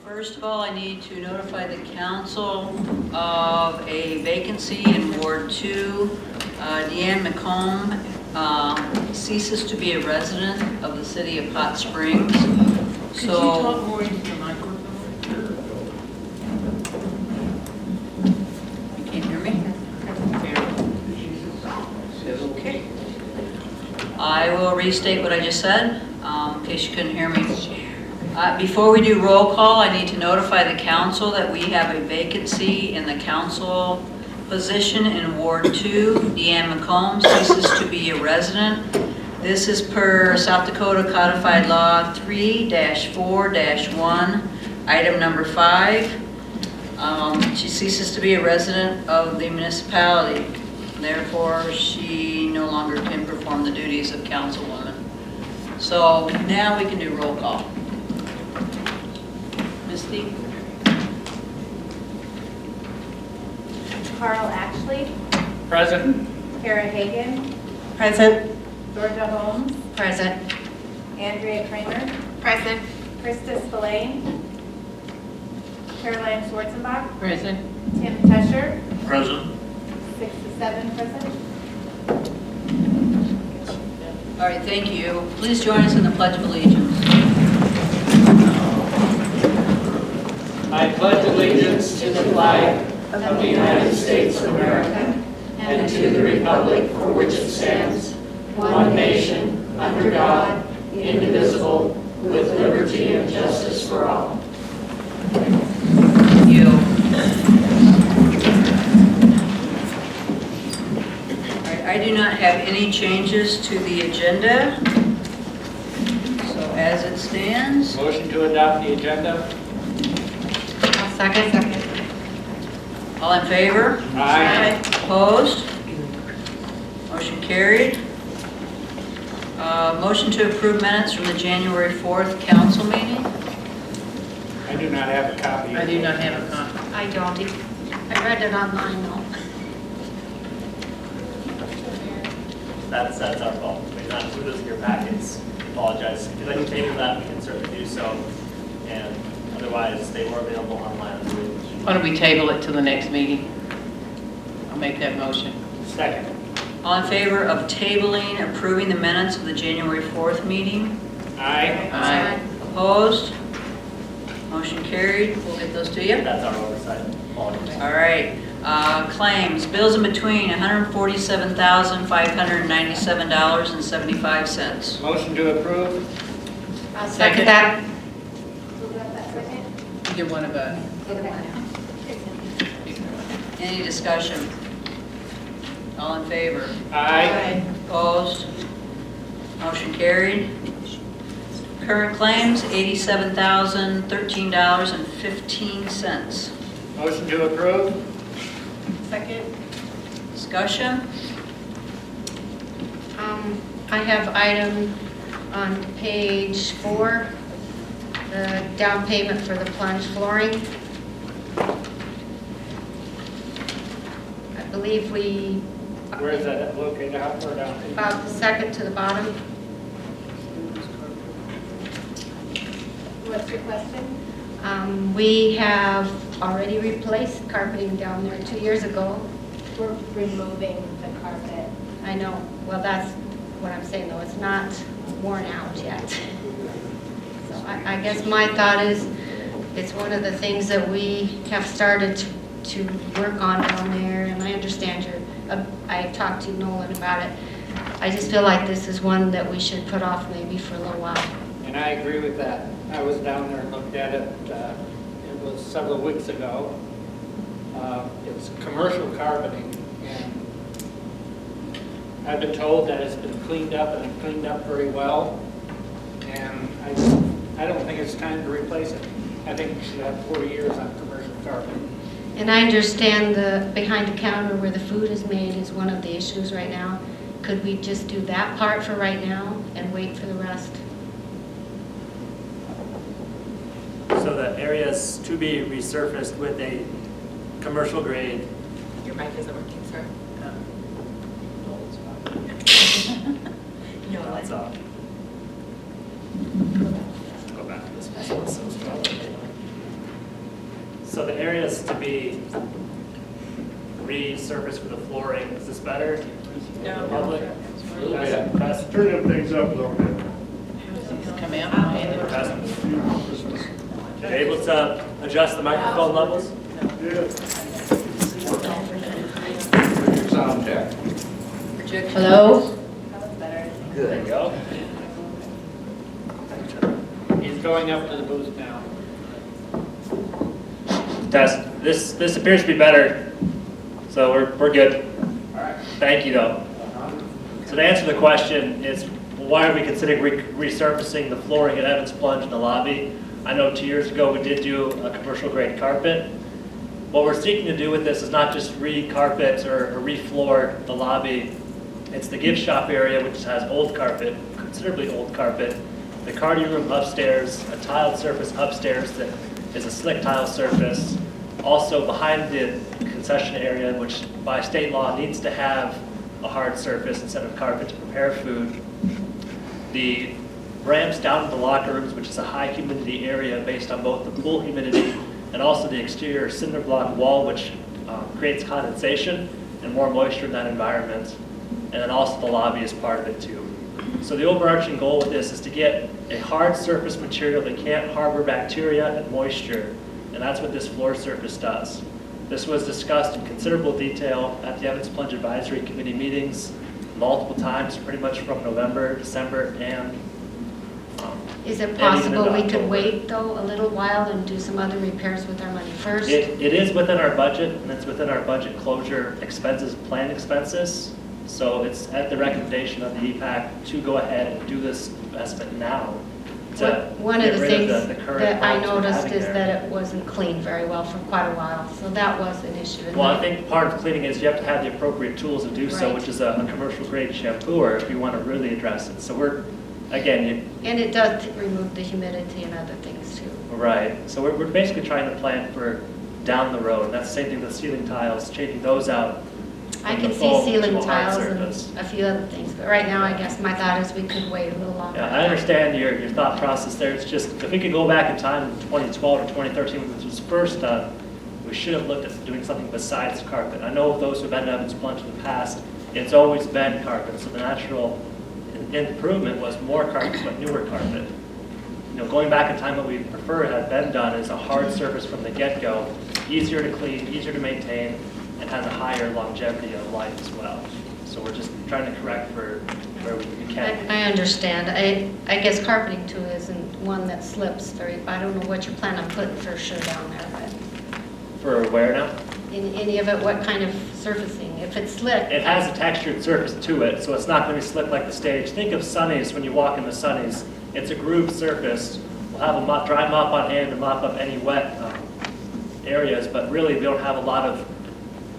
First of all, I need to notify the council of a vacancy in Ward 2. Deanne McComb ceases to be a resident of the city of Hot Springs. Could you talk more into the microphone? You can't hear me? Okay. I will restate what I just said, in case you couldn't hear me. Before we do roll call, I need to notify the council that we have a vacancy in the council position in Ward 2. Deanne McComb ceases to be a resident. This is per South Dakota Codified Law 3-4-1, item number 5. She ceases to be a resident of the municipality. Therefore, she no longer can perform the duties of councilwoman. So now we can do roll call. Misty? Carl Ashley, Present. Kara Hagan, Present. Georgia Holmes, Present. Andrea Kramer, Present. Krista Spillane, Caroline Schwarzenbach, Present. Tim Tesher, Present. 6 to 7 present. All right, thank you. Please join us in the Pledge of Allegiance. I pledge allegiance to the flag of the United States of America and to the republic for which it stands, one nation, under God, indivisible, with liberty and justice for all. Thank you. All right, I do not have any changes to the agenda. So as it stands, Motion to adopt the agenda. Second. all in favor? Aye. Opposed? Motion carried. Motion to approve minutes from the January 4th council meeting. I do not have a copy. I do not have a copy. I don't. I read it online though. That's our fault. We're not included in your packets. Apologize. If you'd like to table that, we can certainly do so. And otherwise, they were available online. Why don't we table it to the next meeting? I'll make that motion. Second. All in favor of tabling, approving the minutes of the January 4th meeting? Aye. Aye. Opposed? Motion carried. We'll get those to you. That's our oversight. Apologies. All right. Claims, bills in between, $147,597.75. Motion to approve. I'll Second. that. Who got that second? Either one of us. Any discussion? All in favor? Aye. Opposed? Motion carried. Current claims, $87,013.15. Motion to approve. Second. Discussion? I have item on page 4, the down payment for the plunge flooring. I believe we, Where is that located? How far down? about the second to the bottom. What's your question? We have already replaced carpeting down there 2 years ago. We're removing the carpet. I know, well, that's what I'm saying, though, it's not worn out yet. So I guess my thought is, it's one of the things that we have started to work on down there, and I understand I talked to Nolan about it. I just feel like this is one that we should put off maybe for a little while. And I agree with that. I was down there and looked at it. It was several weeks ago. It was commercial carpeting, and I've been told that it's been cleaned up and cleaned up very well. And I don't think it's time to replace it. I think we should have 40 years on commercial carpeting. And I understand the behind the counter where the food is made is one of the issues right now. Could we just do that part for right now and wait for the rest? So the area is to be resurfaced with a commercial grade. Your mic isn't working, sir. No, that's off. Go back to this one. So strong. So the areas to be resurfaced for the flooring, is this better? No. Public? Press? Turn them things up a little bit. Come out. Okay, able to adjust the microphone levels? Yeah. Sound check. Hello? There you go. He's going up to the booth now. Test. This appears to be better, so we're good. All right. Thank you, though. So to answer the question is, why are we considering resurfacing the flooring at Evans Plunge in the lobby? I know 2 years ago we did do a commercial grade carpet. What we're seeking to do with this is not just re-carpet or re-floor the lobby. It's the gift shop area, which has old carpet, considerably old carpet, the cardio room upstairs, a tiled surface upstairs that is a slick tile surface. Also behind the concession area, which by state law needs to have a hard surface instead of carpet to prepare food. The ramps down to the locker rooms, which is a high humidity area based on both the pool humidity and also the exterior cinder block wall, which creates condensation and more moisture in that environment. And then also the lobby is part of it too. So the overarching goal with this is to get a hard surface material that can't harbor bacteria and moisture, and that's what this floor surface does. This was discussed in considerable detail at the Evans Plunge Advisory Committee meetings multiple times, pretty much from November, December, and Is it even possible into we could October. wait, though, a little while and do some other repairs with our money first? It is within our budget, and it's within our budget closure expenses, plan expenses. So it's at the recommendation of the EPAC to go ahead and do this investment now. to One of get the rid things the current that I problems we're noticed having is there. that it wasn't cleaned very well for quite a while, so that was an issue. And Well, I that- think part of cleaning is you have to have the appropriate tools to do so, Right. which is a commercial grade shampooer if you want to really address it. So we're, again, And it does remove the humidity and other things, too. right. So we're basically trying to plan for down the road. That's the same thing with ceiling tiles, changing those out. I from can the see foam to ceiling a hard tiles surface. and a few other things, but right now, I guess my thought is we could wait a little longer. Yeah, I understand your thought process there. It's just, if we could go back in time to 2012 or 2013 when this was first done, we should have looked at doing something besides carpet. I know those who've been to Evans Plunge in the past, it's always been carpet, so the natural improvement was more carpet, but newer carpet. You know, going back in time, what we prefer had been done is a hard surface from the get-go, easier to clean, easier to maintain, and has a higher longevity of life as well. So we're just trying to correct for where we can. I understand. I guess carpeting too isn't one that slips very, I don't know what you plan on putting for sure down there, but For where now? in any of it, what kind of surfacing? If it's slick. It has a textured surface to it, so it's not going to be slick like the stage. Think of Sunny's when you walk into Sunny's. It's a grooved surface. We'll have a dry mop on hand to mop up any wet areas, but really we don't have a lot of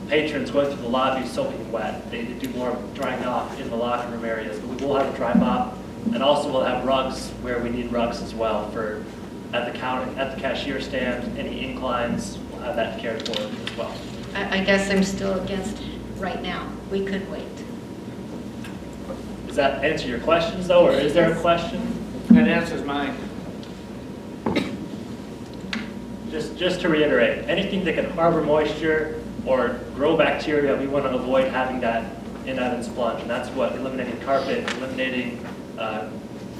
patrons going through the lobby soaking wet. They do more drying off in the locker room areas, but we will have a dry mop. And also we'll have rugs where we need rugs as well for at the counter, at the cashier stand, any inclines, we'll have that cared for as well. I guess I'm still against right now. We could wait. Does that answer your questions though, or is there a question? That answers mine. Just to reiterate, anything that can harbor moisture or grow bacteria, we want to avoid having that in Evans Plunge. And that's what eliminating carpet, eliminating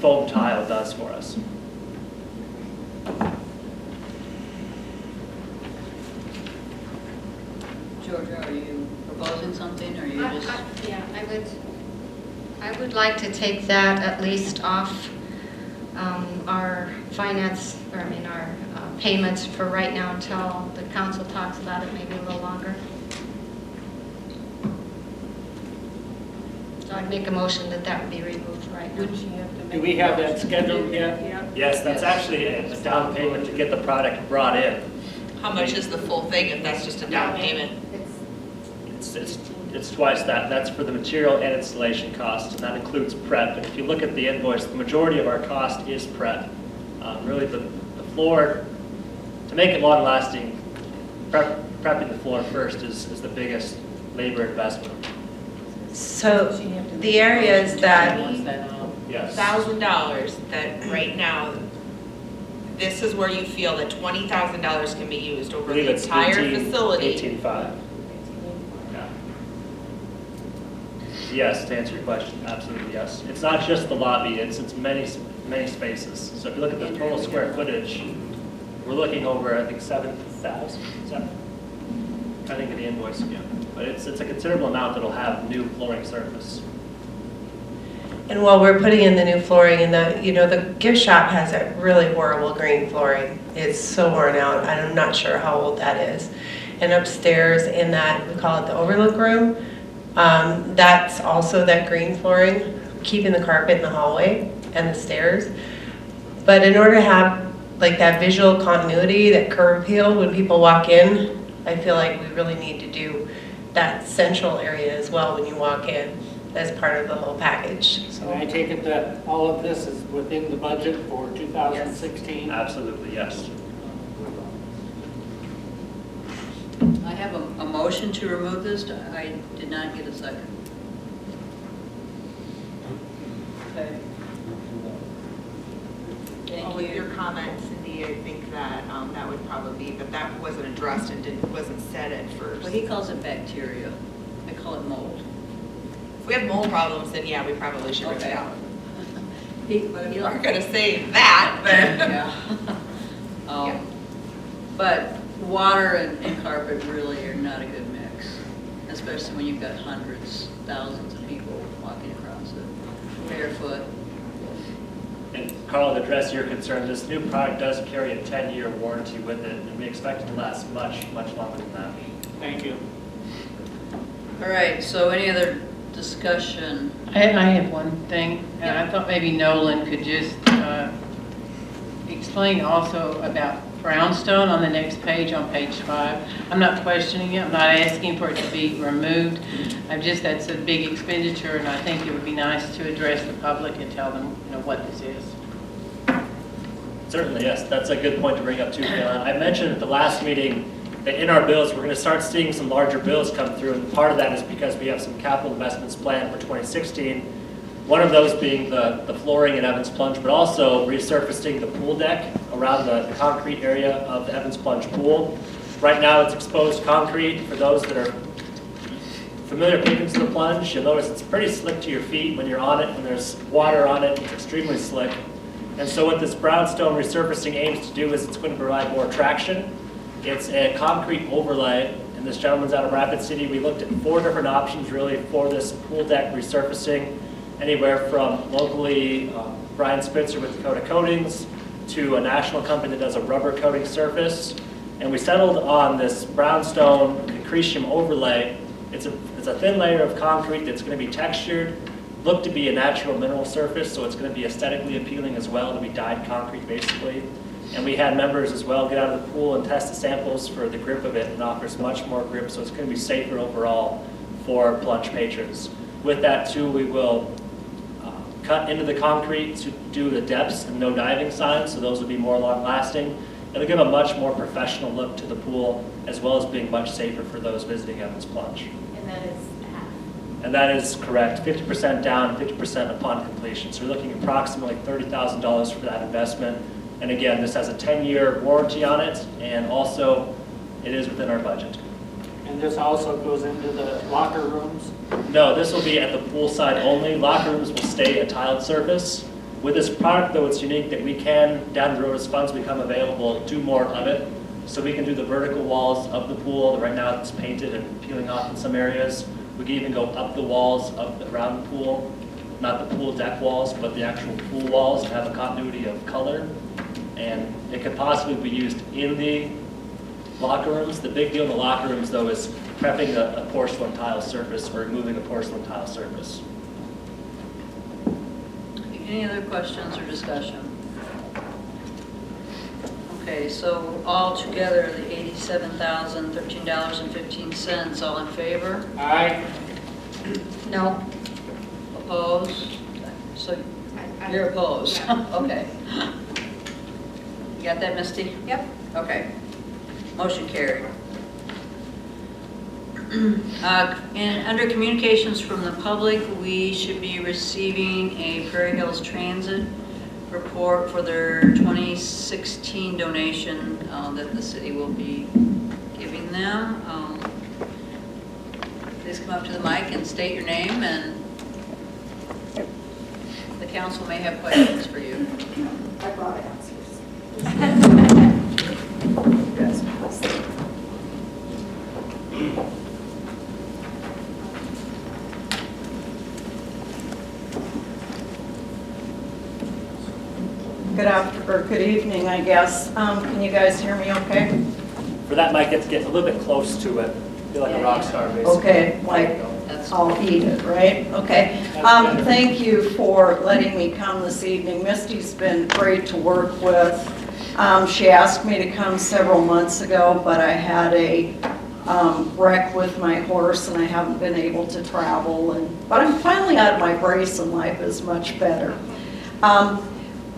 foam tile does for us. Georgia, are you proposing something, or are you just? Yeah, I would like to take that at least off our finance, or I mean, our payments for right now until the council talks about it, maybe a little longer. So I'd make a motion that that would be removed right now. Do we have that scheduled yet? Yes, that's actually a down payment to get the product brought in. How much is the full thing if that's just a down payment? It's twice that. That's for the material and installation costs, and that includes prep. And if you look at the invoice, the majority of our cost is prep. Really, the floor, to make it long-lasting, prepping the floor first is the biggest labor investment. So the areas that Yes. $1,000 that right now this is where you feel that $20,000 can be used I over believe the it's entire 18 facility. 18.5. Yeah. Yes, to answer your question, absolutely yes. It's not just the lobby, it's many spaces. So if you look at the total square footage, we're looking over, I think, 7,000, I think of the invoice again. But it's a considerable amount that'll have new flooring surface. And while we're putting in the new flooring and the gift shop has a really horrible green flooring. It's so worn out. I'm not sure how old that is. And upstairs in that, we call it the overlook room, that's also that green flooring, keeping the carpet in the hallway and the stairs. But in order to have like that visual continuity, that curb appeal when people walk in, I feel like we really need to do that central area as well when you walk in as part of the whole package. So I take it that all of this is within the budget for 2016? Absolutely, yes. I have a motion to remove this. I did not get a second. Okay. Thank With your you. comments, Cindy, I think that that would probably be, but that wasn't addressed and wasn't said at first. Well, he calls it bacteria. I call it mold. If we have mold problems, then yeah, we probably should reach Okay. out. But You aren't gonna say that, but. Yeah. But water and carpet really are not a good mix, especially when you've got hundreds, thousands of people walking across it, barefoot. And Carl, to address your concern, this new product does carry a 10-year warranty with it, and we expect it to last much, much longer than that. Thank you. All right, so any other discussion? I have one thing, and I thought maybe Nolan could just explain also about brownstone on the next page, on page 5. I'm not questioning it, I'm not asking for it to be removed. That's a big expenditure, and I think it would be nice to address the public and tell them, what this is. Certainly, yes, that's a good point to bring up too, Kayla. I mentioned at the last meeting that in our bills, we're going to start seeing some larger bills come through, and part of that is because we have some capital investments planned for 2016. One of those being the flooring in Evans Plunge, but also resurfacing the pool deck around the concrete area of the Evans Plunge pool. Right now, it's exposed concrete. For those that are familiar patrons of the plunge, you'll notice it's pretty slick to your feet when you're on it. When there's water on it, it's extremely slick. And so what this brownstone resurfacing aims to do is it's going to provide more traction. It's a concrete overlay, and this gentleman's out of Rapid City. We looked at 4 different options really for this pool deck resurfacing, anywhere from locally Brian Spitzer with Dakota Coatings to a national company that does a rubber coating surface. And we settled on this brownstone concretium overlay. It's a thin layer of concrete that's going to be textured, look to be a natural mineral surface, so it's going to be aesthetically appealing as well, to be dyed concrete basically. And we had members as well get out of the pool and test the samples for the grip of it, and offers much more grip, so it's going to be safer overall for plunge patrons. With that too, we will cut into the concrete to do the depths and no diving signs, so those will be more long lasting. It'll give a much more professional look to the pool, as well as being much safer for those visiting Evans Plunge. And that is half. And that is correct, 50% down, 50% upon completion. So we're looking at approximately $30,000 for that investment. And again, this has a 10-year warranty on it, and also it is within our budget. And this also goes into the locker rooms? No, this will be at the pool side only. Locker rooms will stay a tiled surface. With this product, though, it's unique that we can, down the road as funds become available, do more of it. So we can do the vertical walls of the pool. Right now it's painted and peeling off in some areas. We can even go up the walls around the pool, not the pool deck walls, but the actual pool walls, to have a continuity of color. And it could possibly be used in the locker rooms. The big deal in the locker rooms, though, is prepping a porcelain tile surface or removing a porcelain tile surface. Any other questions or discussion? Okay, so all together, the $87,013.15, all in favor? Aye. No, Opposed? So you're opposed? Okay. You got that, Misty? Yep. Okay. Motion carried. And under communications from the public, we should be receiving a Prairie Hills Transit report for their 2016 donation that the city will be giving them. Please come up to the mic and state your name, and the council may have questions for you. I brought answers. Good evening, I guess. Can you guys hear me okay? For that mic, it's getting a little bit close to it. Feel like a rock star, basically. Okay, like That's I'll eat it, right? Okay. Thank you for letting me come this evening. Misty's been great to work with. She asked me to come several months ago, but I had a wreck with my horse and I haven't been able to travel. But I'm finally out of my brace and life is much better.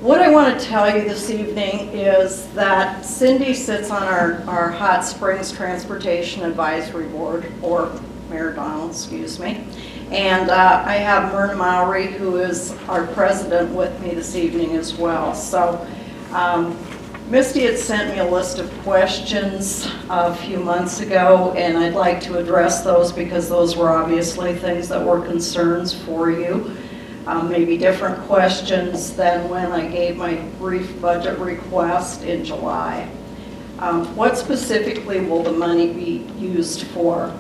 What I want to tell you this evening is that Cindy sits on our Hot Springs Transportation Advisory Board, or Mayor Donald, excuse me. And I have Myrna Mowry, who is our president, with me this evening as well. So Misty had sent me a list of questions a few months ago, and I'd like to address those because those were obviously things that were concerns for you. Maybe different questions than when I gave my brief budget request in July. What specifically will the money be used for?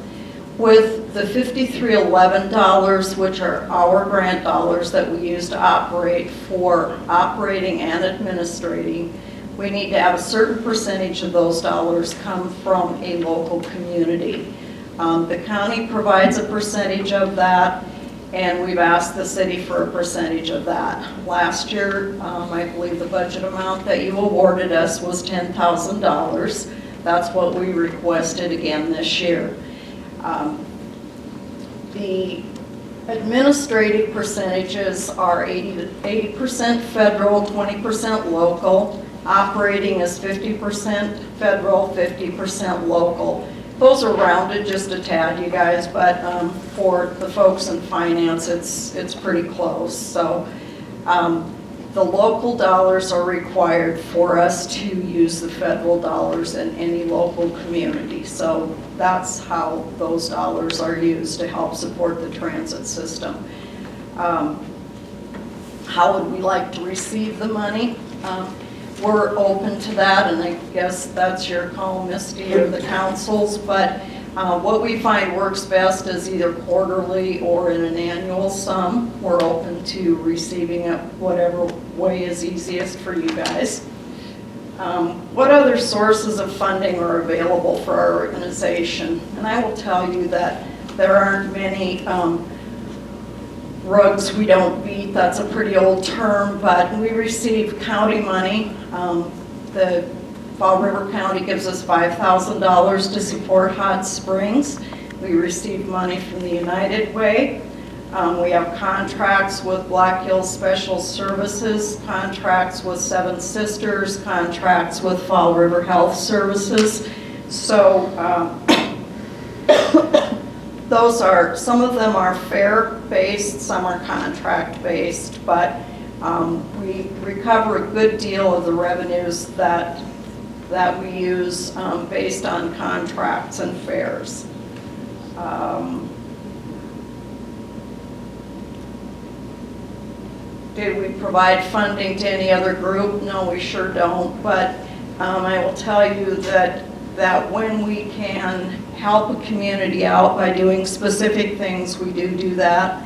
With the $5311, which are our grant dollars that we use to operate for operating and administrating, we need to have a certain percentage of those dollars come from a local community. The county provides a percentage of that, and we've asked the city for a percentage of that. Last year, I believe the budget amount that you awarded us was $10,000. That's what we requested again this year. The administrative percentages are 80% federal, 20% local. Operating is 50% federal, 50% local. Those are rounded just a tad, you guys, but for the folks in finance, it's pretty close. So the local dollars are required for us to use the federal dollars in any local community. So that's how those dollars are used to help support the transit system. How would we like to receive the money? We're open to that, and I guess that's your call, Misty, or the council's, but what we find works best is either quarterly or in an annual sum. We're open to receiving it whatever way is easiest for you guys. What other sources of funding are available for our organization? And I will tell you that there aren't many rugs we don't beat. That's a pretty old term, but we receive county money. The Fall River County gives us $5,000 to support Hot Springs. We receive money from the United Way. We have contracts with Black Hills Special Services, contracts with Seven Sisters, contracts with Fall River Health Services. So those are, some of them are fare-based, some are contract-based, but we recover a good deal of the revenues that we use based on contracts and fares. Did we provide funding to any other group? No, we sure don't, but I will tell you that when we can help a community out by doing specific things, we do that.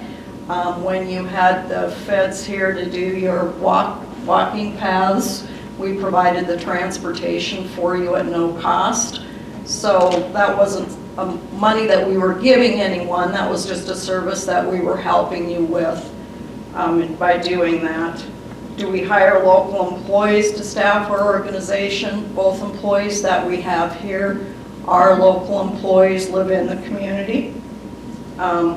When you had the feds here to do your walking paths, we provided the transportation for you at no cost. So that wasn't money that we were giving anyone, that was just a service that we were helping you with by doing that. Do we hire local employees to staff our organization? Both employees that we have here are local employees, live in the community.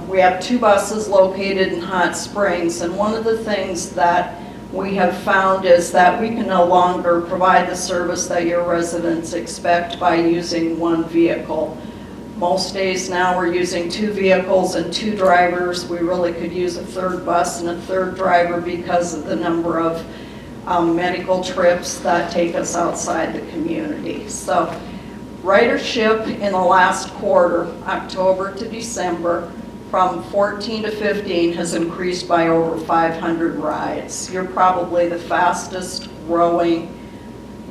We have 2 buses located in Hot Springs, and one of the things that we have found is that we can no longer provide the service that your residents expect by using 1 vehicle. Most days now we're using 2 vehicles and 2 drivers. We really could use a 3rd bus and a 3rd driver because of the number of medical trips that take us outside the community. So ridership in the last quarter, October to December, from 14 to 15 has increased by over 500 rides. You're probably the fastest growing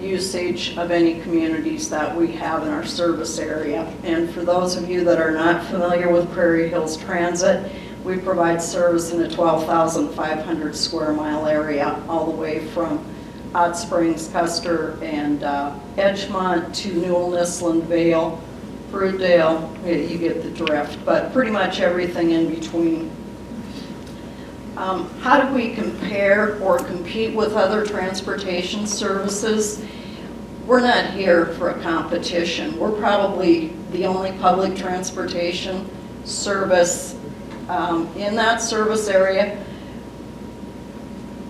usage of any communities that we have in our service area. And for those of you that are not familiar with Prairie Hills Transit, we provide service in a 12,500 square mile area, all the way from Hot Springs, Custer, and Edgemont to Newell, Nisland, Vale, Fruitdale. You get the drift, but pretty much everything in between. How do we compare or compete with other transportation services? We're not here for a competition. We're probably the only public transportation service in that service area,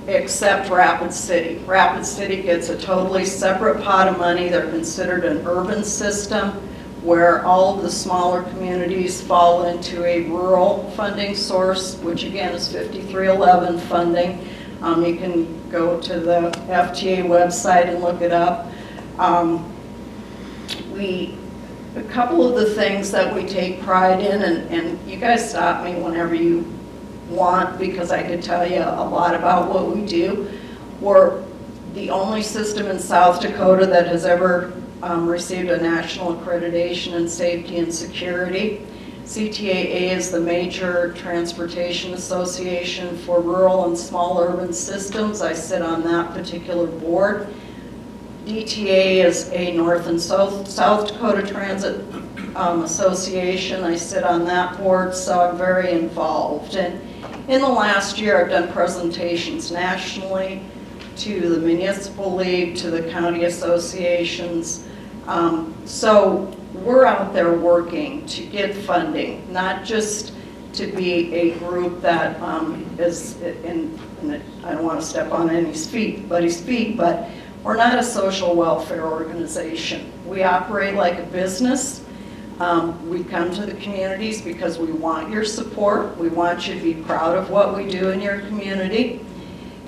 except Rapid City. Rapid City gets a totally separate pot of money. They're considered an urban system where all of the smaller communities fall into a rural funding source, which again is 5311 funding. You can go to the FTA website and look it up. A couple of the things that we take pride in, and you guys stop me whenever you want, because I could tell you a lot about what we do. We're the only system in South Dakota that has ever received a national accreditation in safety and security. CTAA is the major transportation association for rural and small urban systems. I sit on that particular board. DTA is a North and South Dakota Transit Association. I sit on that board, so I'm very involved. And in the last year, I've done presentations nationally to the municipal league, to the county associations. So we're out there working to get funding, not just to be a group that is in I don't want to step on anybody's feet, but we're not a social welfare organization. We operate like a business. We come to the communities because we want your support. We want you to be proud of what we do in your community.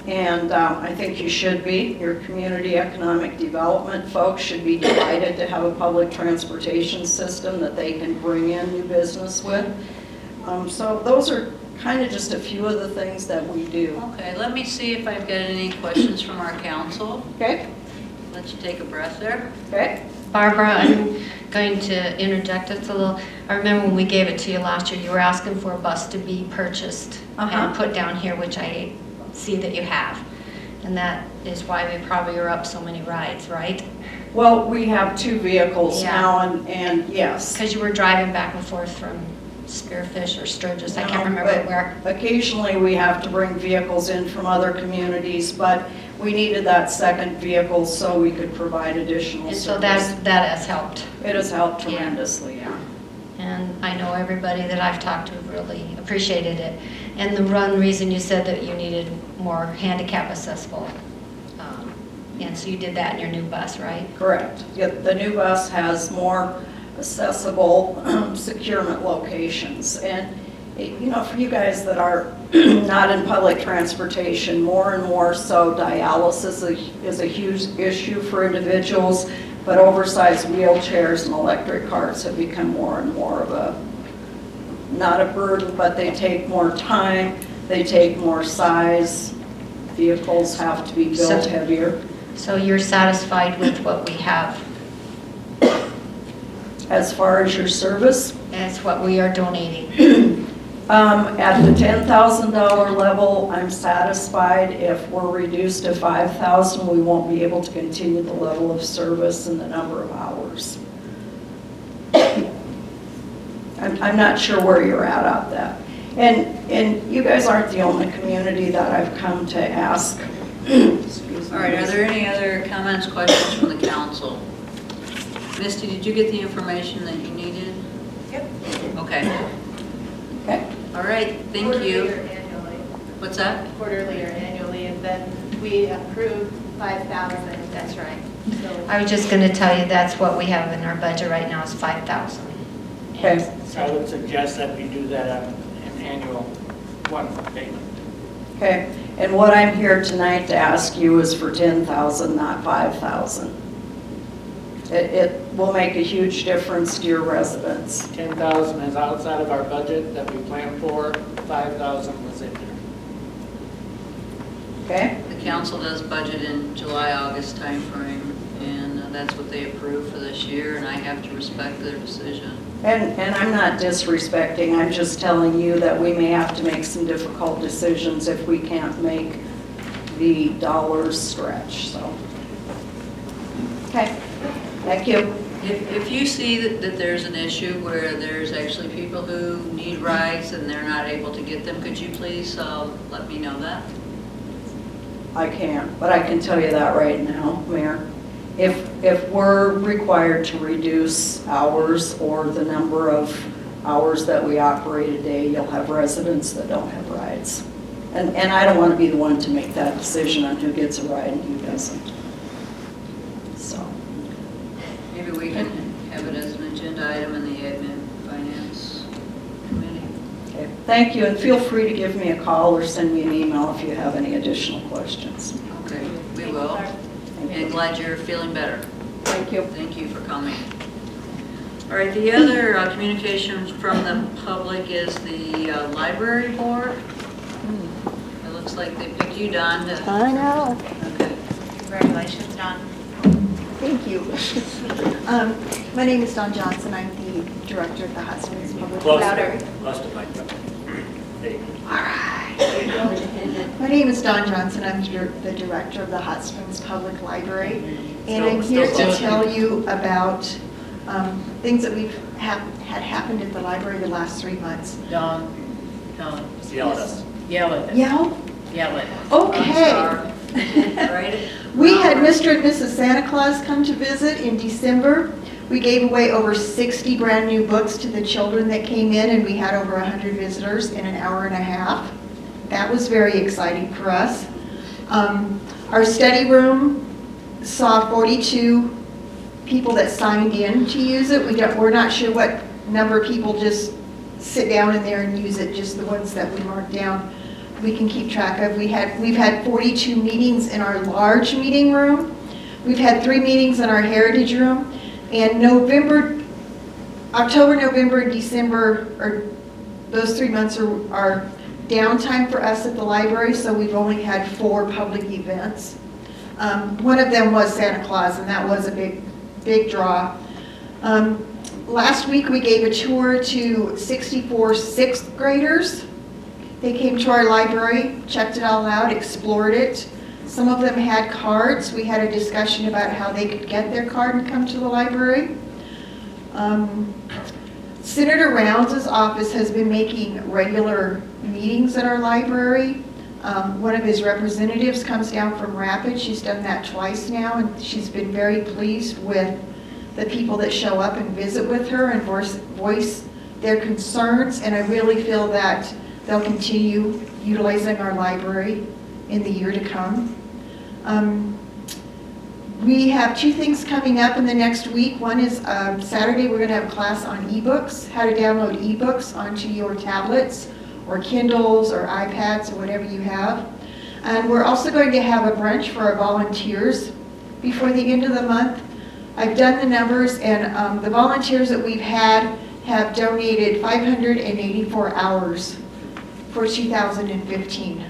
And I think you should be. Your community economic development folks should be delighted to have a public transportation system that they can bring in new business with. So those are kind of just a few of the things that we do. Okay, let me see if I've got any questions from our council. Okay? Let you take a breath there. Okay? Barbara, I'm going to interject just a little. I remember when we gave it to you last year, you were asking for a bus to be purchased and put down here, which I see that you have. And that is why we probably are up so many rides, right? Well, we have 2 vehicles Yeah. now, and yes. Because you were driving back and forth from Spearfish or Sturgis, I can't remember But where. occasionally, we have to bring vehicles in from other communities, but we needed that second vehicle so we could provide additional And service. so that has helped. It has helped tremendously, yeah. And I know everybody that I've talked to really appreciated it. And the one reason you said that you needed more handicap accessible. And so you did that in your new bus, right? Correct. Yeah, the new bus has more accessible securement locations. And, you know, for you guys that are not in public transportation, more and more so dialysis is a huge issue for individuals, but oversized wheelchairs and electric carts have become more and more of a, not a burden, but they take more time, they take more size, vehicles have to be built So- heavier. So you're satisfied with what we have? As far as your service, That's what we are donating. at the $10,000 level, I'm satisfied. If we're reduced to $5,000, we won't be able to continue the level of service and the number of hours. I'm not sure where you're at that. And you guys aren't the only community that I've come to ask. Excuse me. All right, are there any other comments, questions from the council? Misty, did you get the information that you needed? Yep. Okay, Okay. all right, thank Quarterly you. or annually. What's that? Quarterly or annually, and then we approved 5,000. That's right. So I was just going to tell you that's what we have in our budget right now is 5,000. Okay. So I would suggest that we do that on an annual one payment. Okay, and what I'm here tonight to ask you is for 10,000, not 5,000. It will make a huge difference to your residents. 10,000 is outside of our budget that we planned for, 5,000 was in there. Okay? The council does budget in July, August timeframe, and that's what they approve for this year, and I have to respect their decision. And I'm not disrespecting, I'm just telling you that we may have to make some difficult decisions if we can't make the dollars stretch, so. Okay, thank you. If you see that there's an issue where there's actually people who need rides and they're not able to get them, could you please let me know that? I can't, but I can tell you that right now, Mayor. If we're required to reduce hours or the number of hours that we operate a day, you'll have residents that don't have rides. And I don't want to be the one to make that decision on who gets a ride and who doesn't. So, Maybe we can have it as an agenda item in the admin finance committee. okay, thank you, and feel free to give me a call or send me an email if you have any additional questions. Okay, we will. Thank And you. glad you're feeling better. Thank you. Thank you for coming. All right, the other communication from the public is the library board. It looks like they picked you, Don, to... I know. Okay. Congratulations, Don. Thank you. My name is Dawn Johnson. I'm the director of the Hot Springs Public Library. Close to Mike. There you go. All right. My name is Dawn Johnson. I'm the director of the Hot Springs Public Library. And I'm here to tell you about things that we've had happened at the library the last 3 months. Don, Just yell at us. yell at them. Yeah? Yell at them. Okay. Right? We had Mr. and Mrs. Santa Claus come to visit in December. We gave away over 60 brand new books to the children that came in, and we had over 100 visitors in an hour and a half. That was very exciting for us. Our study room saw 42 people that signed in to use it. We're not sure what number of people just sit down in there and use it, just the ones that we marked down. We can keep track of. We've had 42 meetings in our large meeting room. We've had 3 meetings in our heritage room. And October, November, and December, those 3 months are downtime for us at the library, so we've only had 4 public events. One of them was Santa Claus, and that was a big draw. Last week we gave a tour to 64 6th graders. They came to our library, checked it all out, explored it. Some of them had cards. We had a discussion about how they could get their card and come to the library. Senator Rounds' office has been making regular meetings at our library. One of his representatives comes down from Rapid. She's done that twice now, and she's been very pleased with the people that show up and visit with her and voice their concerns, and I really feel that they'll continue utilizing our library in the year to come. We have 2 things coming up in the next week. One is Saturday, we're going to have a class on ebooks, how to download ebooks onto your tablets or Kindles or iPads or whatever you have. And we're also going to have a brunch for our volunteers before the end of the month. I've done the numbers, and the volunteers that we've had have donated 584 hours for 2015.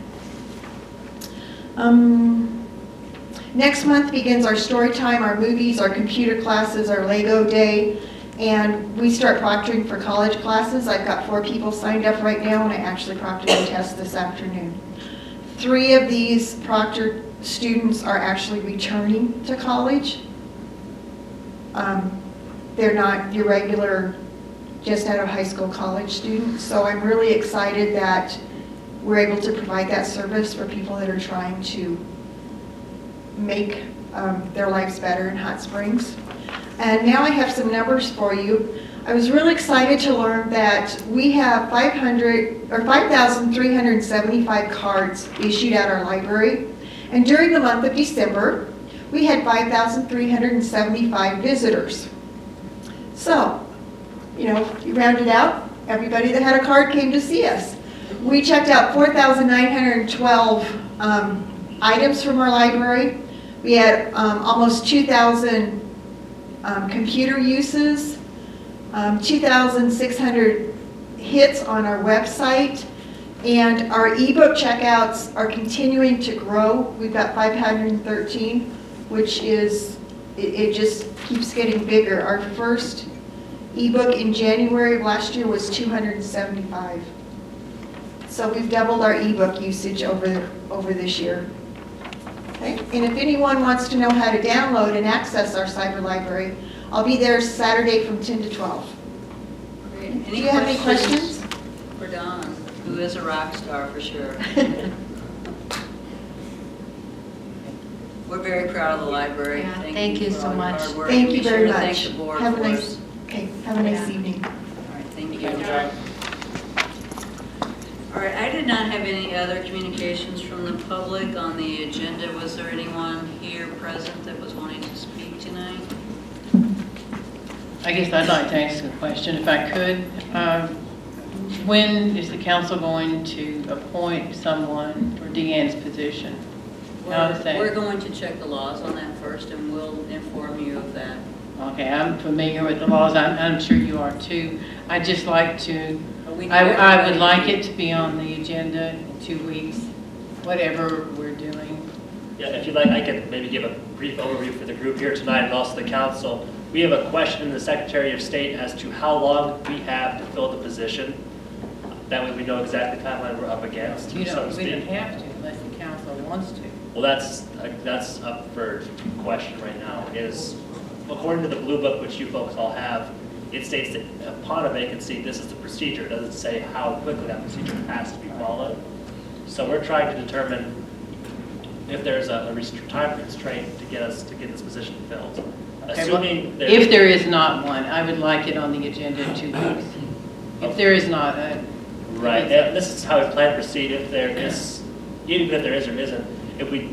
Next month begins our story time, our movies, our computer classes, our Lego day, and we start proctoring for college classes. I've got 4 people signed up right now, and I actually proctored a test this afternoon. 3 of these proctored students are actually returning to college. They're not your regular, just out of high school college students, so I'm really excited that we're able to provide that service for people that are trying to make their lives better in Hot Springs. And now I have some numbers for you. I was really excited to learn that we have 5,375 cards issued at our library. And during the month of December, we had 5,375 visitors. So, you round it out, everybody that had a card came to see us. We checked out 4,912 items from our library. We had almost 2,000 computer uses, 2,600 hits on our website, and our ebook checkouts are continuing to grow. We've got 513, which is, it just keeps getting bigger. Our first ebook in January of last year was 275. So we've doubled our ebook usage over this year. Okay? And if anyone wants to know how to download and access our cyber library, I'll be there Saturday from 10 to 12. Do you have any questions? For Dawn, who is a rock star for sure. We're very proud of the library. Yeah, thank you for so all your much. hard work. Thank you Be sure very to much. Thank the board Have a for nice, us. okay, have a nice Yeah. evening. All right, thank you. Good job. All right, I did not have any other communications from the public on the agenda. Was there anyone here present that was wanting to speak tonight? I guess I'd like to ask a question, if I could. When is the council going to appoint someone for Deanne's position? How is that? We're going to check the laws on that first, and we'll inform you of that. Okay, I'm familiar with the laws, I'm sure you are too. I'd just like to, But we need I would everybody like to- it to be on the agenda in 2 weeks, whatever we're doing. Yeah, if you'd like, I can maybe give a brief overview for the group here tonight and also the council. We have a question in the Secretary of State as to how long we have to fill the position. That way we know exactly the timeline we're up against, You so don't, to we don't speak. have to unless the council wants to. Well, that's up for question right now, is according to the Blue Book, which you folks all have, it states that upon a vacancy, this is the procedure. It doesn't say how quickly that procedure has to be followed. So we're trying to determine if there's a time constraint to get this position filled. Okay, well, Assuming if there is not one, I would like it on the agenda in 2 weeks. If there is not, Right, and this is how we plan to proceed. If there is, even if there is or isn't, if we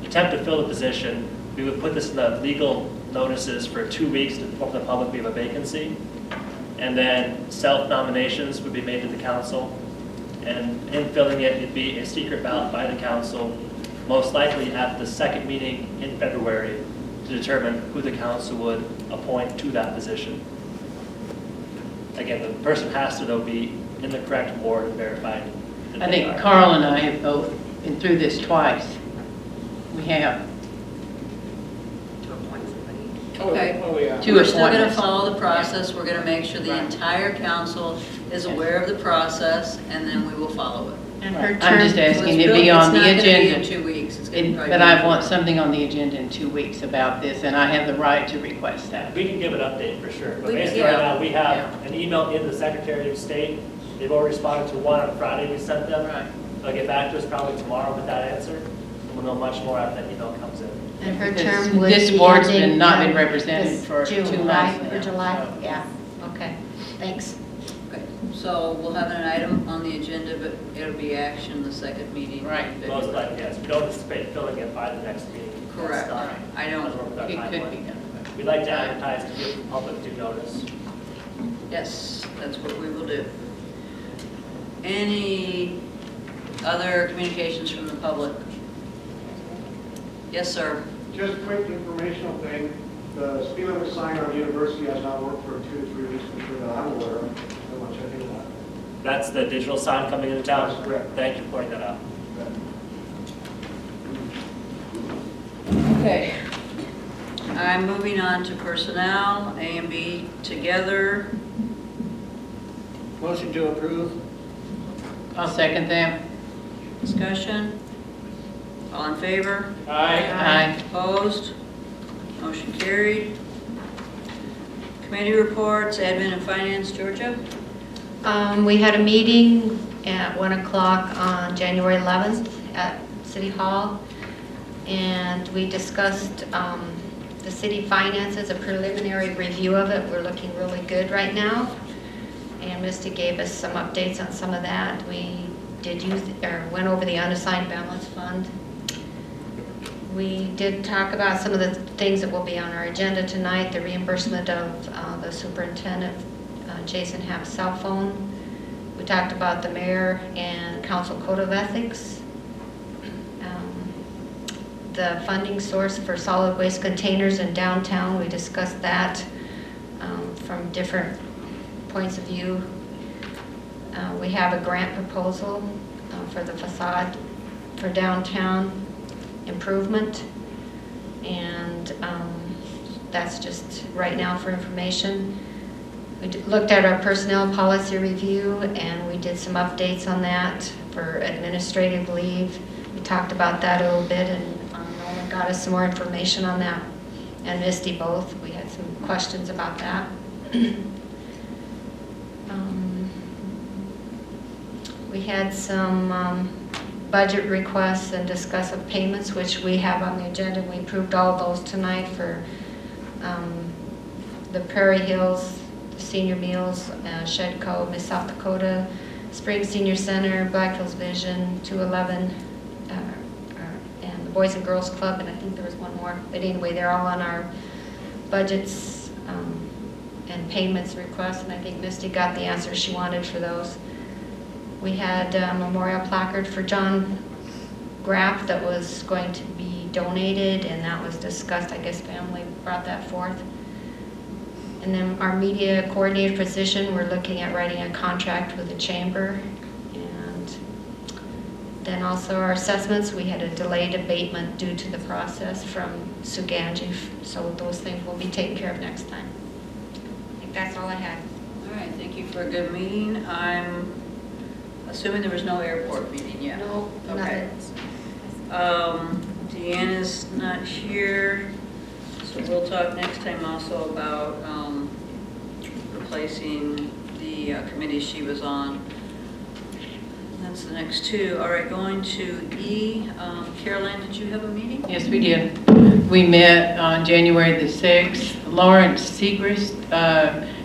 attempt to fill the position, we would put this in the legal notices for 2 weeks to inform the public we have a vacancy. And then self-nominations would be made to the council. And in filling it, it'd be a secret ballot by the council, most likely at the second meeting in February, to determine who the council would appoint to that position. Again, the person has to, though, be in the correct board and verified. that I they think are. Carl and I have both been through this twice. We have To appoint somebody. Okay. Oh, yeah. two We're still going to appointments. follow the process. We're going to make sure the Right. entire council is aware of the process, and then we will follow it. And her Right. I'm just term, asking it be on the It's not going to be in agenda. 2 weeks. It's going to probably But be I in want 4. something on the agenda in 2 weeks about this, and I have the right to request that. We can give an update for sure, but We- basically yeah. right now, we have an email in the Secretary of State. They've already responded to one on Friday we sent them. Right. They'll get back to us probably tomorrow with that answer, and we'll know much more after that email comes in. and her Because term would be this board's ending, been not been um, represented this for June, 2 right? months For now, July, so. yeah, okay, thanks. Okay, so we'll have an item on the agenda, but it'll be action the second meeting. in Right. Most February. likely, yes. We don't anticipate filling it by the next meeting. Correct. That's not- I don't- doesn't work with our It could timeline. be done. We'd like to advertise to give the public due notice. Yes, that's what we will do. Any other communications from the public? Yes, sir. Just a quick informational thing. The speed limit sign on the university has not worked for 2 to 3 weeks, I'm sure that I'm aware of. I want to check into that. That's the digital sign coming into town? That's correct. Thank you for pointing that out. Okay. I'm moving on to personnel, A and B together. Motion to approve. I'll second that. Discussion? All in favor? Aye. Opposed? Motion carried. Committee reports, admin and finance, Georgia? We had a meeting at 1 o'clock on January 11th at City Hall, and we discussed the city finances, a preliminary review of it. We're looking really good right now, and Misty gave us some updates on some of that. We did use, or went over the unassigned balance fund. We did talk about some of the things that will be on our agenda tonight, the reimbursement of the superintendent, Jason Happ's cell phone We talked about the mayor and council code of ethics. The funding source for solid waste containers in downtown, we discussed that from different points of view. We have a grant proposal for the facade for downtown improvement, and that's just right now for information. We looked at our personnel policy review, and we did some updates on that for administrative leave. We talked about that a little bit, and Nolan got us some more information on that, and Misty both. We had some questions about that. We had some budget requests and discuss of payments, which we have on the agenda. We approved all of those tonight for the Prairie Hills, the Senior Meals, Shedco, Miss South Dakota, Spring Senior Center, Black Hills Vision, 211, and the Boys and Girls Club, and I think there was one more. But anyway, they're all on our budgets and payments requests, and I think Misty got the answer she wanted for those. We had a memorial placard for John Graff that was going to be donated, and that was discussed. I guess family brought that forth. And then our media coordinator position, we're looking at writing a contract with the chamber. And then also our assessments, we had a delayed abatement due to the process from Suganji. So those things will be taken care of next time. I think that's all I had. All right, thank you for a good meeting. I'm assuming there was no airport meeting yet? No, Okay. nothing. Deanna's not here, so we'll talk next time also about replacing the committee she was on. That's the next two. All right, going to E. Caroline, did you have a meeting? Yes, we did. We met on January the 6th. Lawrence Segrist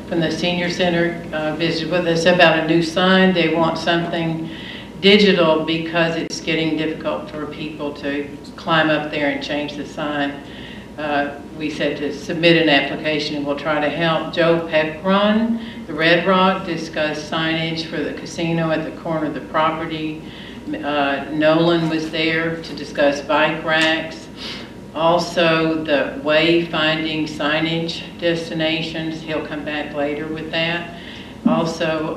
from the Senior Center visited with us about a new sign. They want something digital because it's getting difficult for people to climb up there and change the sign. We said to submit an application and we'll try to help. Joe Peckron, the Red Rock, discussed signage for the casino at the corner of the property. Nolan was there to discuss bike racks. Also, the wayfinding signage destinations, he'll come back later with that. Also,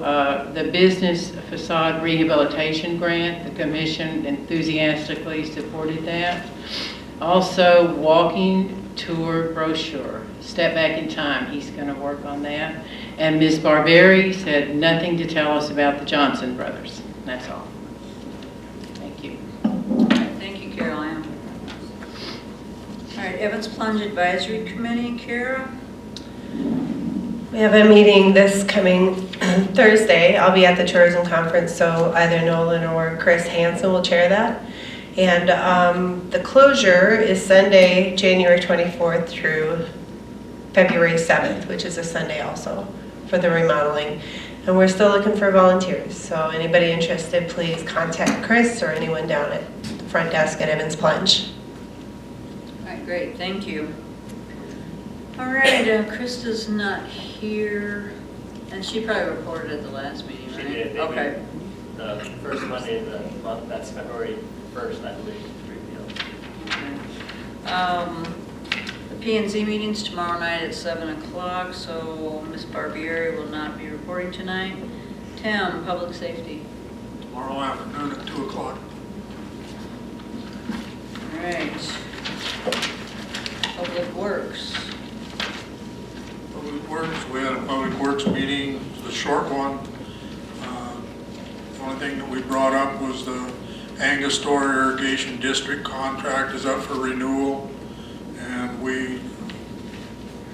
the business facade rehabilitation grant, the commission enthusiastically supported that. Also, walking tour brochure, Step Back in Time, he's going to work on that. And Ms. Barberi said nothing to tell us about the Johnson brothers. That's all. Thank you. All right, thank you, Caroline. All right, Evans Plunge Advisory Committee, Kara? We have a meeting this coming Thursday. I'll be at the tourism conference, so either Nolan or Chris Hansen will chair that. And the closure is Sunday, January 24th through February 7th, which is a Sunday also, for the remodeling. And we're still looking for volunteers, so anybody interested, please contact Chris or anyone down at the front desk at Evans Plunge. All right, great, thank you. All right, Krista's not here, and she probably reported at the last meeting, right? She did. Okay. The first Monday of the month, that's February 1st, I believe. The P&Z meeting's tomorrow night at 7 o'clock, so Ms. Barbieri will not be reporting tonight. Tim, Public Safety. Tomorrow afternoon at 2 o'clock. All right. Public Works. Public Works, we had a Public Works meeting, it was a short one. The only thing that we brought up was the Angostura Irrigation District contract is up for renewal, and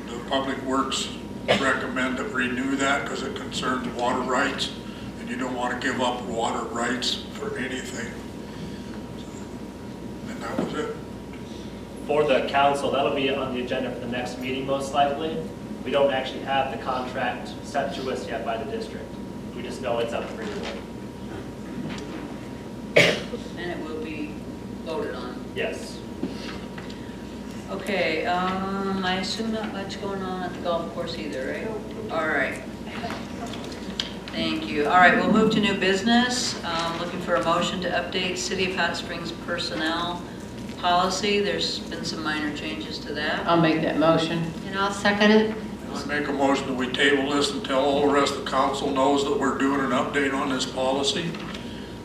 the Public Works recommend that renew that because it concerns water rights, and you don't want to give up water rights for anything. And that was it. For the council, that'll be on the agenda for the next meeting most likely. We don't actually have the contract sent to us yet by the district. We just know it's up for renewal. And it will be voted on. Yes. Okay, I assume not much going on at the golf course either, right? All right. Thank you. All right, we'll move to new business. Looking for a motion to update City of Hot Springs personnel policy. There's been some minor changes to that. I'll make that motion. And I'll second it. I make a motion that we table this until all the rest of the council knows that we're doing an update on this policy.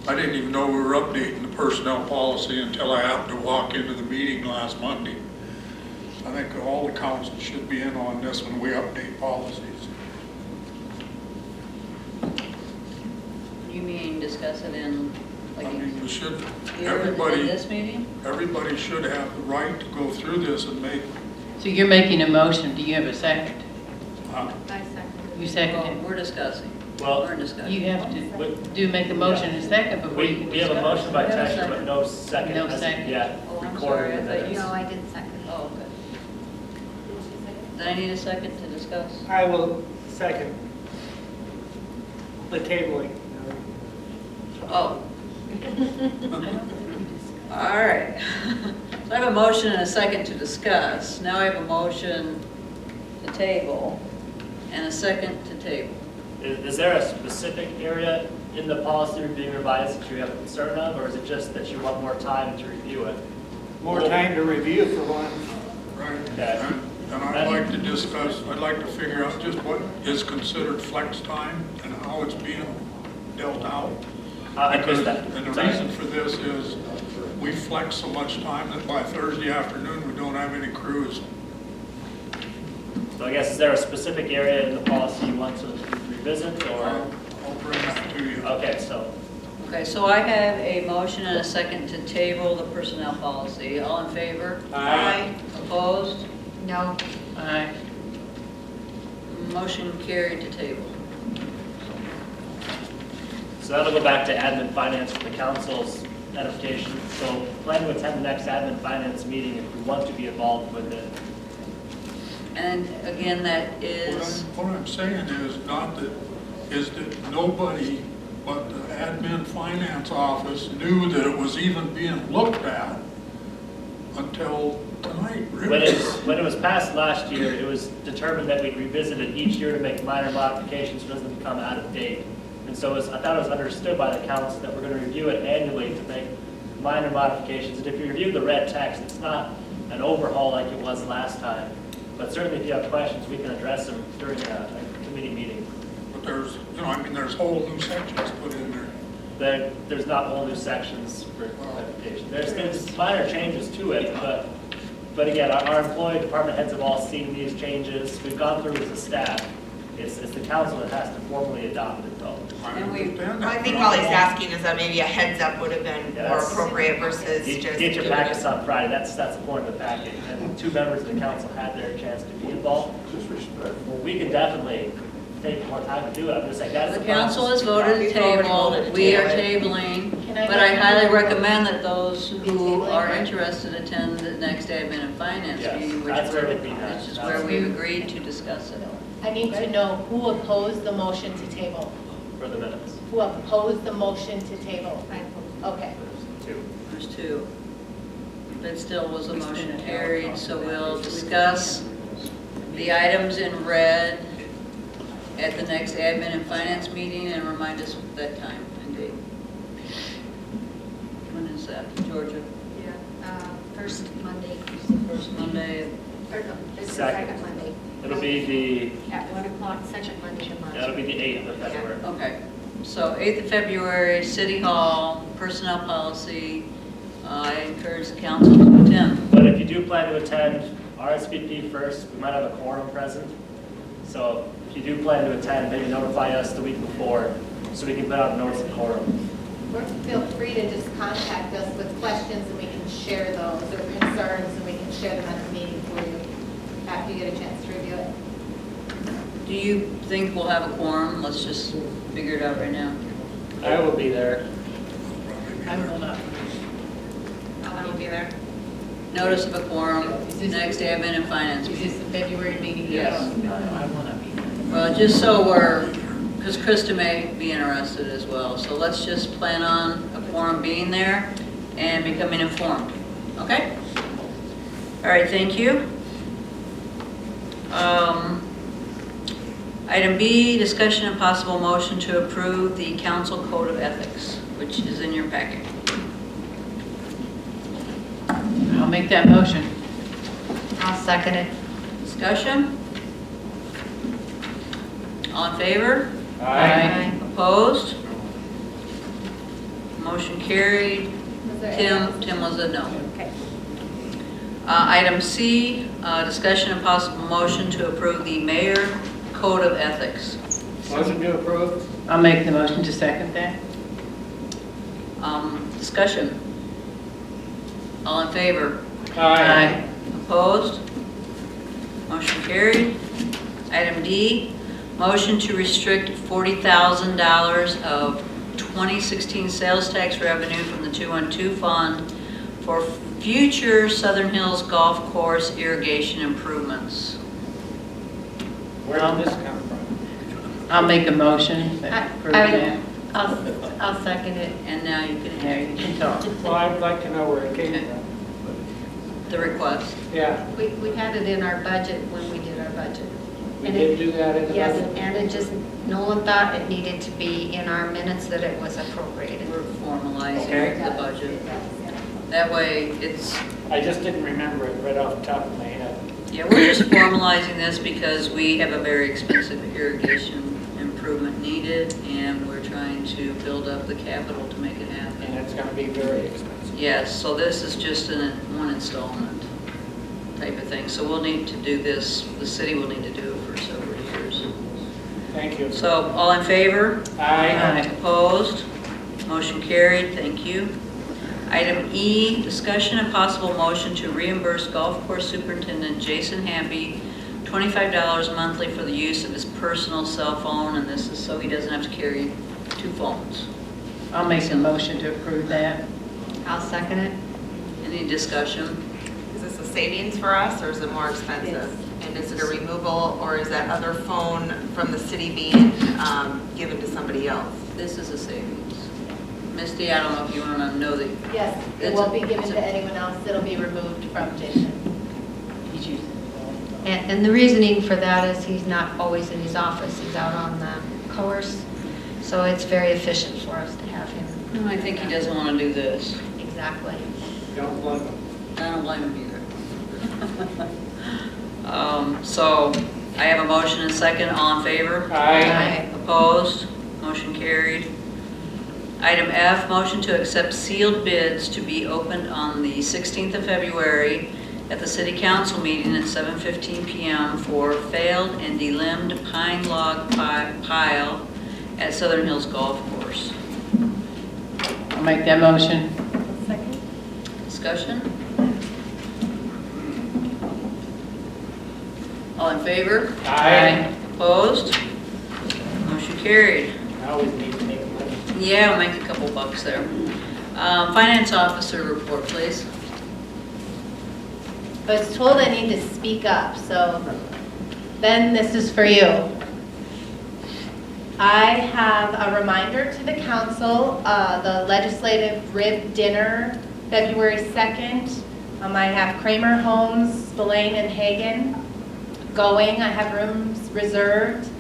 I didn't even know we were updating the personnel policy until I happened to walk into the meeting last Monday. I think all the council should be in on this when we update policies. You mean discuss it in, like, I mean, we should, here in everybody, this meeting? everybody should have the right to go through this and make, So you're making a motion. Do you have a second? I second. You second Well, it. we're discussing. Well, We're in discussion. You have to make a motion in a second before you can we have a discuss. motion by We have a Texter, but second. no second. No second. Yeah, Oh, I'm recorded sorry, I in thought you- minutes. No, I didn't second. Oh, okay. Then I need a second to discuss. I will second the tabling. Oh. All right. So I have a motion and a second to discuss. Now I have a motion to table and a second to table. Is there a specific area in the policy being revised that you have a concern of, or is it just that you want more time to review it? More time to review for one. right? Okay. And I'd like to discuss, I'd like to figure out just what is considered flex time and how it's being dealt out. I guess Because- that. And the reason for this is we flex so much time that by Thursday afternoon, we don't have any crews. So I guess, is there a specific area in the policy you want to revisit, or? I'll bring that to you. Okay, so, Okay, so I have a motion and a second to table the personnel policy. All in favor? Aye. Opposed? No. Aye. Motion carried to table. so that'll go back to admin finance for the council's edification. So plan to attend the next admin finance meeting if we want to be involved with it. And again, that is, What I'm saying is that nobody but the admin finance office knew that it was even being looked at until tonight, really. When it was passed last year, it was determined that we'd revisit it each year to make minor modifications so it doesn't become out of date. And so I thought it was understood by the council that we're going to review it annually to make minor modifications. And if you review the red text, it's not an overhaul like it was last time. But certainly if you have questions, we can address them during a committee meeting. But there's whole new sections put in there. There's not whole new sections for edification. There's minor changes to it, but again, our employee department heads have all seen these changes. We've gone through as a staff. It's the council that has to formally adopt it though. And we- understand that, I think but all I he's don't- asking is that maybe a heads up would have been Yeah, more that's- appropriate versus You just. get your doing packets it. on Friday, that's the point of the packet. And 2 members of the council had their chance to be involved. We can definitely take more time to do it. I'm just saying that's the the council has process. voted to We've already table, voted to we are table tabling, Can I but I make- highly recommend that those who Tabling, are right? interested attend the next admin and finance Yes, meeting, which that's where it would be done. is where we've agreed to discuss it. I need to know who opposed the motion to table. For the minutes. Who opposed the motion to table? Okay. Two. There's 2. But still was a motion carried, so we'll discuss the items in red at the next admin and finance meeting and remind us that time and date. When is that, Georgia? First Monday. First Monday, Or no, it's the Second. second Monday. It'll be At 1 o'clock, second Monday of the month. that'll be the 8th of February. okay. So 8th of February, City Hall, personnel policy. I encourage the council to attend. But if you do plan to attend, RSVP first, we might have a quorum present. So if you do plan to attend, maybe notify us the week before, so we can put out a notice of quorum. Or feel free to just contact us with questions and we can share those, or concerns, and we can share them at the meeting for you after you get a chance to review it. Do you think we'll have a quorum? Let's just figure it out right now. I will be there. I will not. I will be there. Notice of a quorum, Is this- next admin and finance Is meeting. this the February meeting? Yes. I will not be there. Well, just so because Krista may be interested as well, so let's just plan on a quorum being there and becoming informed, okay? All right, thank you. Item B, discussion and possible motion to approve the council code of ethics, which is in your packet. I'll make that motion. I'll second it. Discussion? All in favor? Aye. Opposed? Motion carried. Was there any else? Tim was a no. Okay. Item C, discussion and possible motion to approve the mayor code of ethics. Motion to approve? I'll make the motion to second that. Discussion? All in favor? Aye. Opposed? Motion carried. Item D, motion to restrict $40,000 of 2016 sales tax revenue from the 212 fund for future Southern Hills Golf Course irrigation improvements. Where did this come from? I'll make a motion that approve that. I'll second it. And now you can Now have you can talk. Well, I'd like to know where it came Okay. from. the request. Yeah, We had it in our budget when we did our budget. we And did it- do that in the Yes, budget. and it just, Nolan thought it needed to be in our minutes that it was appropriated. We're formalizing Okay. the budget. That way, it's, I just didn't remember it right off the top of my head. yeah, we're just formalizing this because we have a very expensive irrigation improvement needed, and we're trying to build up the capital to make it happen. And it's gonna be very expensive. Yes, so this is just one installment type of thing. So we'll need to do this, the city will need to do it for several years. Thank you. So, all in favor? Aye. Opposed? Motion carried, thank you. Item E, discussion and possible motion to reimburse golf course superintendent Jason Happy $25 monthly for the use of his personal cell phone, and this is so he doesn't have to carry two phones. I'll make a motion to approve that. I'll second it. Any discussion? Is this a savings for us, or is it more expensive? And is it a removal, or is that other phone from the city being given to somebody else? This is a savings. Misty, I don't know if you want to know the, Yes, it It's won't a- be given it's a- to anyone else. It'll be removed from Jason. He's using it. And the reasoning for that is he's not always in his office, he's out on the course. So it's very efficient for us to have him. no, I think he doesn't want to do this. Exactly. Don't blame them. I don't blame him either. So I have a motion and second, all in favor? Aye. Opposed? Motion carried. Item F, motion to accept sealed bids to be opened on the 16th of February at the city council meeting at 7:15 PM for failed and delimbed pine log pile at Southern Hills Golf Course. I'll make that motion. Second? Discussion? All in favor? Aye. Opposed? Motion carried. Now we need to make money. Yeah, I'll make a couple bucks there. Finance officer report, please. I was told I need to speak up, so Ben, this is for you. I have a reminder to the council, the legislative rib dinner, February 2nd. I have Kramer Homes, Spillane and Hagen going. I have rooms reserved.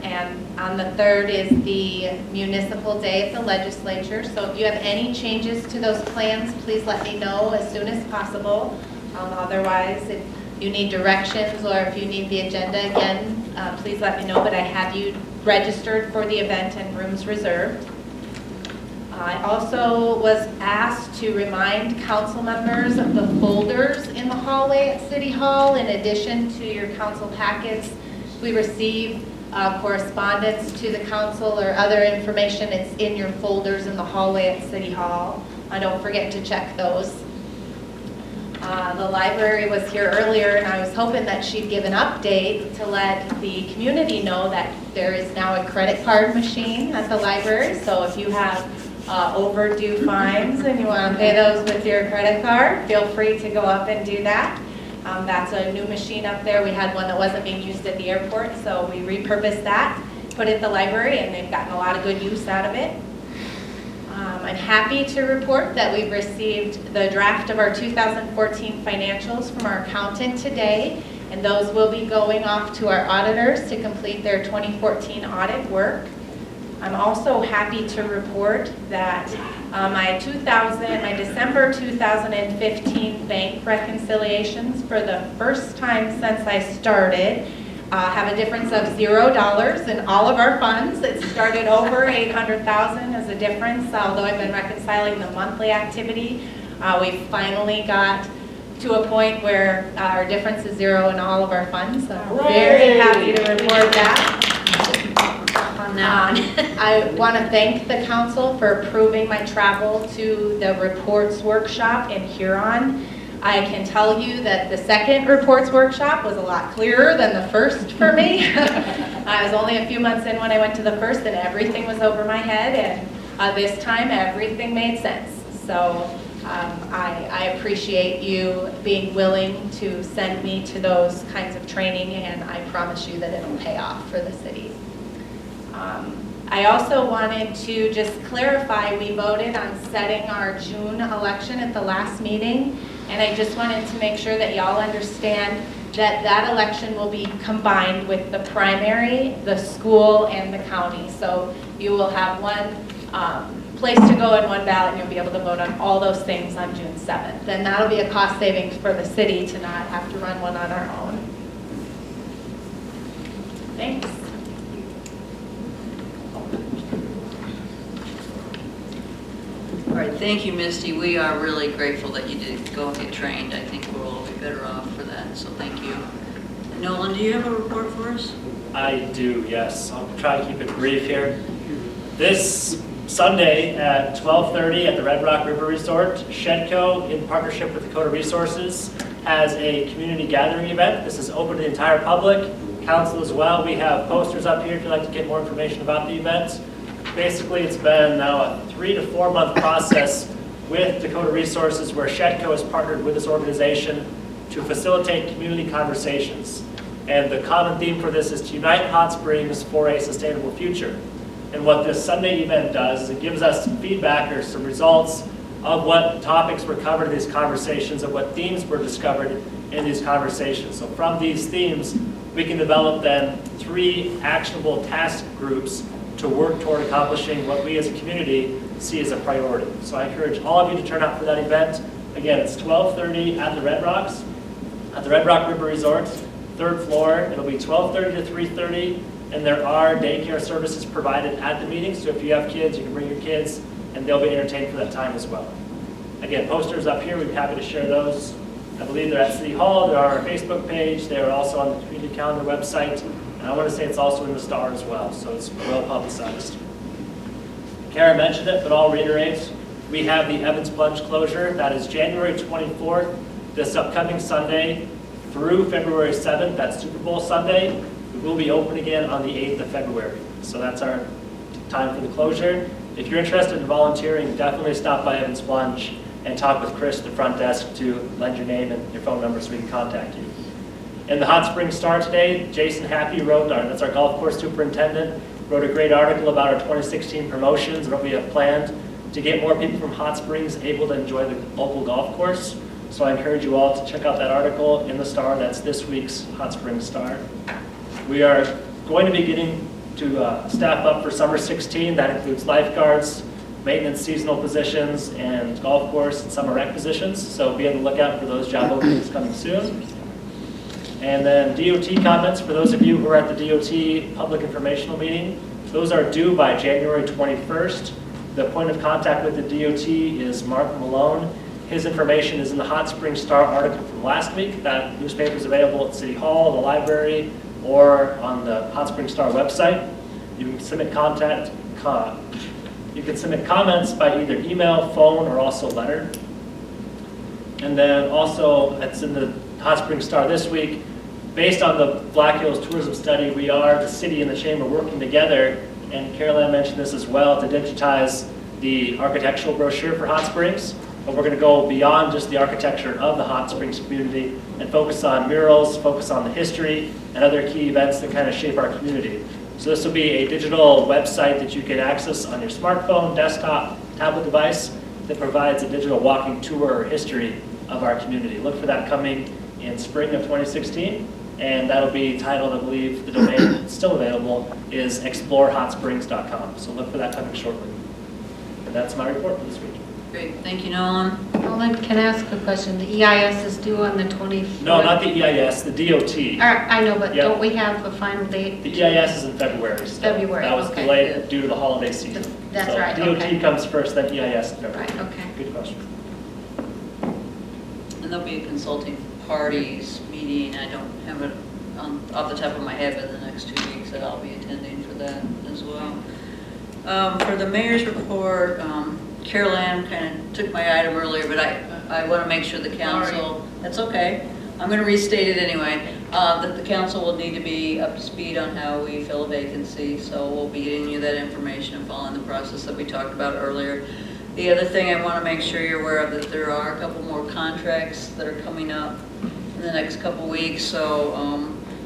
And on the 3rd is the municipal day at the legislature. So if you have any changes to those plans, please let me know as soon as possible. Otherwise, if you need directions or if you need the agenda again, please let me know. But I have you registered for the event and rooms reserved. I also was asked to remind council members of the folders in the hallway at City Hall. In addition to your council packets, we receive correspondence to the council or other information. It's in your folders in the hallway at City Hall. Don't forget to check those. The library was here earlier, and I was hoping that she'd give an update to let the community know that there is now a credit card machine at the library. So if you have overdue fines and you want to pay those with your credit card, feel free to go up and do that. That's a new machine up there. We had one that wasn't being used at the airport, so we repurposed that, put it at the library, and they've gotten a lot of good use out of it. I'm happy to report that we've received the draft of our 2014 financials from our accountant today, And those will be going off to our auditors to complete their 2014 audit work. I'm also happy to report that my December 2015 bank reconciliations for the first time since I started have a difference of $0 in all of our funds. It started over $800,000 as a difference, although I've been reconciling the monthly activity. We finally got to a point where our difference is 0 in all of our funds. So I'm very happy to report that. I want to thank the council for approving my travel to the reports workshop in Huron. I can tell you that the second reports workshop was a lot clearer than the first for me. I was only a few months in when I went to the first and everything was over my head, and this time everything made sense. So I appreciate you being willing to send me to those kinds of training, and I promise you that it'll pay off for the city. I also wanted to just clarify, we voted on setting our June election at the last meeting, and I just wanted to make sure that y'all understand that that election will be combined with the primary, the school, and the county. So you will have one place to go and one ballot, and you'll be able to vote on all those things on June 7th. And that'll be a cost savings for the city to not have to run one on our own. Thanks. All right, thank you, Misty. We are really grateful that you did go and get trained. I think we'll all be better off for that, so thank you. Nolan, do you have a report for us? I do, yes. I'll try to keep it brief here. This Sunday at 12:30 at the Red Rock River Resort, Shedco, in partnership with Dakota Resources, has a community gathering event. This is open to the entire public, council as well. We have posters up here if you'd like to get more information about the event. Basically, it's been now a 3 to 4 month process with Dakota Resources where Shedco has partnered with this organization to facilitate community conversations. And the common theme for this is to unite Hot Springs for a sustainable future. And what this Sunday event does is it gives us some feedback or some results of what topics were covered in these conversations, of what themes were discovered in these conversations. So from these themes, we can develop then 3 actionable task groups to work toward accomplishing what we as a community see as a priority. So I encourage all of you to turn out for that event. Again, it's 12:30 at the Red Rocks, at the Red Rock River Resort, 3rd floor. It'll be 12:30 to 3:30, and there are daycare services provided at the meeting. So if you have kids, you can bring your kids, and they'll be entertained for that time as well. Again, posters up here, we'd be happy to share those. I believe they're at City Hall, they're on our Facebook page, they're also on the community calendar website. And I want to say it's also in the Star as well, so it's well publicized. Kara mentioned it, but I'll reiterate. We have the Evans Plunge closure. That is January 24th, this upcoming Sunday, through February 7th. That's Super Bowl Sunday. We will be open again on the 8th of February. So that's our time for the closure. If you're interested in volunteering, definitely stop by Evans Plunge and talk with Chris at the front desk to lend your name and your phone number so we can contact you. In the Hot Springs Star today, Jason Happy wrote, that's our golf course superintendent, wrote a great article about our 2016 promotions and what we have planned to get more people from Hot Springs able to enjoy the local golf course. So I encourage you all to check out that article in the Star. That's this week's Hot Springs Star. We are going to be getting to staff up for summer 16. That includes lifeguards, maintenance seasonal positions, and golf course and summer rec positions. So be on the lookout for those job openings coming soon. And then DOT comments for those of you who are at the DOT public informational meeting. Those are due by January 21st. The point of contact with the DOT is Mark Malone. His information is in the Hot Springs Star article from last week. That newspaper is available at City Hall, the library, or on the Hot Springs Star website. You can submit you can submit comments by either email, phone, or also letter. And then also, it's in the Hot Springs Star this week. Based on the Black Hills Tourism Study, we are, the city and the chamber, working together, and Carolyn mentioned this as well, to digitize the architectural brochure for Hot Springs. But we're going to go beyond just the architecture of the Hot Springs community and focus on murals, focus on the history, and other key events that kind of shape our community. So this will be a digital website that you can access on your smartphone, desktop, tablet device that provides a digital walking tour or history of our community. Look for that coming in spring of 2016. and that'll be titled, I believe, the domain is still available, is explorehot.springs.com. So look for that coming shortly. And that's my report for this week. Great, thank you, Nolan. Nolan, can I ask a question? The EIS is due on the 24th? No, not the EIS, the DOT. I know, but Yep. don't we have a final date? The EIS is in February still. February, That was okay. delayed due to the holiday season. That's So right, DOT okay. comes first, then EIS in February. Right, okay. Good question. And there'll be a consulting parties meeting, I don't have it off the top of my head, but the next 2 weeks that I'll be attending for that as well. For the mayor's report, Carol Ann kind of took my item earlier, but I want to make sure the council, that's okay, I'm going to restate it anyway, that the council will need to be up to speed on how we fill a vacancy, so we'll be getting you that information and following the process that we talked about earlier. The other thing I want to make sure you're aware of, that there are a couple more contracts that are coming up in the next couple weeks, so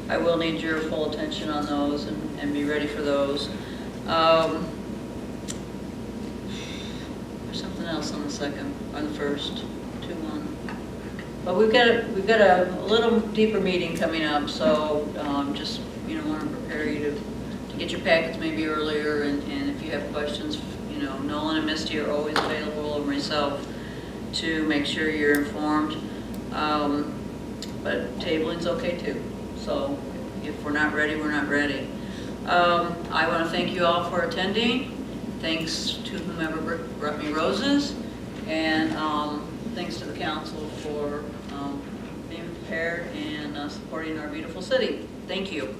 I will need your full attention on those and be ready for those. There's something else on the second, on the first, 2-1. But we've got a little deeper meeting coming up, so just, want to prepare you to get your packets maybe earlier, and if you have questions, Nolan and Misty are always available, or myself, to make sure you're informed. But tabling's okay too, so if we're not ready, we're not ready. I want to thank you all for attending. Thanks to whomever brought me roses, and thanks to the council for being prepared and supporting our beautiful city. Thank you.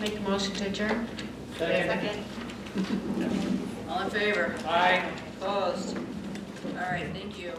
Make a motion to adjourn? Second. All in favor? Aye. Opposed? All right, thank you.